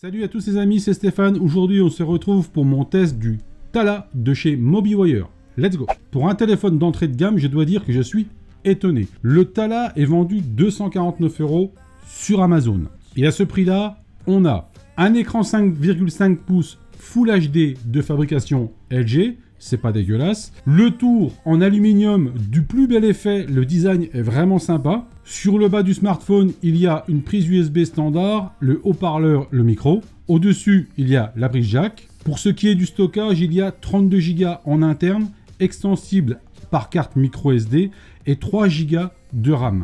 Salut à tous les amis, c'est Stéphane. Aujourd'hui, on se retrouve pour mon test du Tala de chez MobiWire. Let's go. Pour un téléphone d'entrée de gamme, je dois dire que je suis étonné. Le Tala est vendu 249 € sur Amazon. Et à ce prix-là, on a un écran 5,5 pouces Full HD de fabrication LG. C'est pas dégueulasse. Le tour en aluminium du plus bel effet, le design est vraiment sympa. Sur le bas du smartphone, il y a une prise USB standard, le haut-parleur, le micro. Au-dessus, il y a la prise jack. Pour ce qui est du stockage, il y a 32 Go en interne, extensible par carte micro SD et 3 Go de RAM.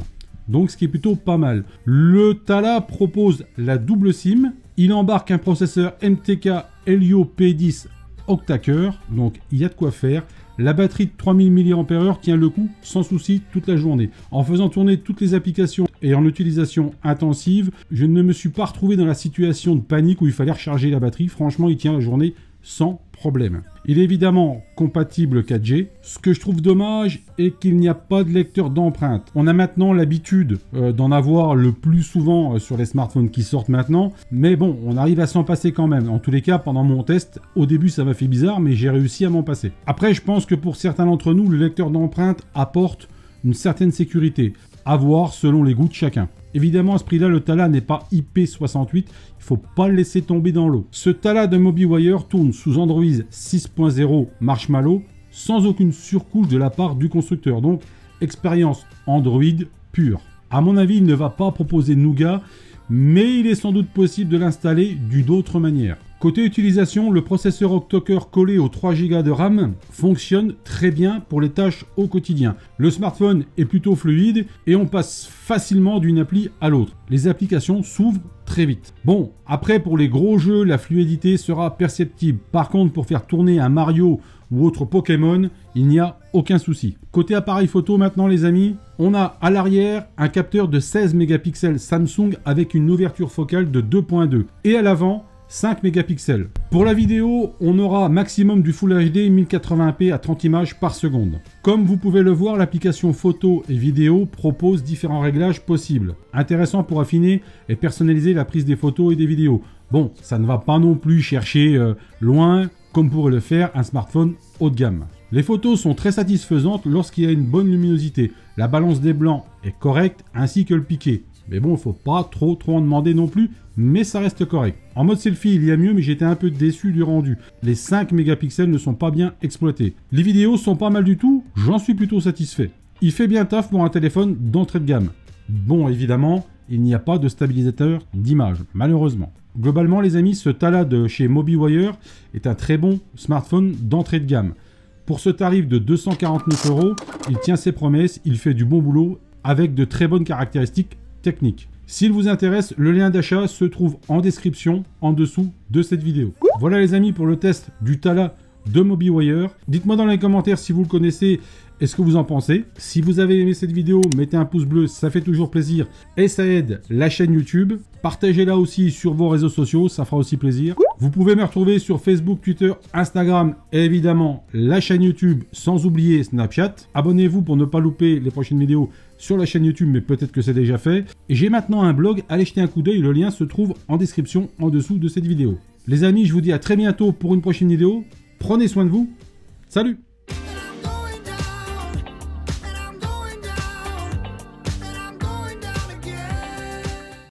Donc ce qui est plutôt pas mal. Le Tala propose la double SIM. Il embarque un processeur MTK Helio P10 octa-cœur, donc il y a de quoi faire. La batterie de 3000 mAh tient le coup sans souci toute la journée. En faisant tourner toutes les applications et en utilisation intensive, je ne me suis pas retrouvé dans la situation de panique où il fallait recharger la batterie. Franchement, il tient la journée sans problème. Il est évidemment compatible 4G. Ce que je trouve dommage est qu'il n'y a pas de lecteur d'empreintes. On a maintenant l'habitude d'en avoir le plus souvent sur les smartphones qui sortent maintenant. Mais bon, on arrive à s'en passer quand même. En tous les cas, pendant mon test, au début ça m'a fait bizarre, mais j'ai réussi à m'en passer. Après, je pense que pour certains d'entre nous, le lecteur d'empreintes apporte une certaine sécurité. À voir selon les goûts de chacun. Évidemment, à ce prix-là, le Tala n'est pas IP68, il ne faut pas le laisser tomber dans l'eau. Ce Tala de MobiWire tourne sous Android 6.0 Marshmallow, sans aucune surcouche de la part du constructeur. Donc, expérience Android pure. À mon avis, il ne va pas proposer Nougat, mais il est sans doute possible de l'installer d'une autre manière. Côté utilisation, le processeur octa-cœur collé aux 3 Go de RAM fonctionne très bien pour les tâches au quotidien. Le smartphone est plutôt fluide et on passe facilement d'une appli à l'autre. Les applications s'ouvrent très vite. Bon, après pour les gros jeux, la fluidité sera perceptible. Par contre, pour faire tourner un Mario ou autre Pokémon, il n'y a aucun souci. Côté appareil photo maintenant les amis, on a à l'arrière un capteur de 16 mégapixels Samsung avec une ouverture focale de 2.2 et à l'avant 5 mégapixels. Pour la vidéo, on aura maximum du Full HD 1080p à 30 images par seconde. Comme vous pouvez le voir, l'application photo et vidéo propose différents réglages possibles. Intéressant pour affiner et personnaliser la prise des photos et des vidéos. Bon, ça ne va pas non plus chercher loin comme pourrait le faire un smartphone haut de gamme. Les photos sont très satisfaisantes lorsqu'il y a une bonne luminosité. La balance des blancs est correcte ainsi que le piqué. Mais bon, il ne faut pas trop en demander non plus, mais ça reste correct. En mode selfie, il y a mieux, mais j'étais un peu déçu du rendu. Les 5 mégapixels ne sont pas bien exploités. Les vidéos sont pas mal du tout, j'en suis plutôt satisfait. Il fait bien taf pour un téléphone d'entrée de gamme. Bon, évidemment, il n'y a pas de stabilisateur d'image, malheureusement. Globalement, les amis, ce Tala de chez MobiWire est un très bon smartphone d'entrée de gamme. Pour ce tarif de 249 €, il tient ses promesses, il fait du bon boulot avec de très bonnes caractéristiques technique. S'il vous intéresse, le lien d'achat se trouve en description en dessous de cette vidéo. Voilà les amis pour le test du Tala de MobiWire. Dites-moi dans les commentaires si vous le connaissez et ce que vous en pensez. Si vous avez aimé cette vidéo, mettez un pouce bleu, ça fait toujours plaisir et ça aide la chaîne YouTube. Partagez-la aussi sur vos réseaux sociaux, ça fera aussi plaisir. Vous pouvez me retrouver sur Facebook, Twitter, Instagram et évidemment la chaîne YouTube, sans oublier Snapchat. Abonnez-vous pour ne pas louper les prochaines vidéos sur la chaîne YouTube, mais peut-être que c'est déjà fait. Et j'ai maintenant un blog, allez jeter un coup d'œil, le lien se trouve en description en dessous de cette vidéo. Les amis, je vous dis à très bientôt pour une prochaine vidéo. Prenez soin de vous. Salut!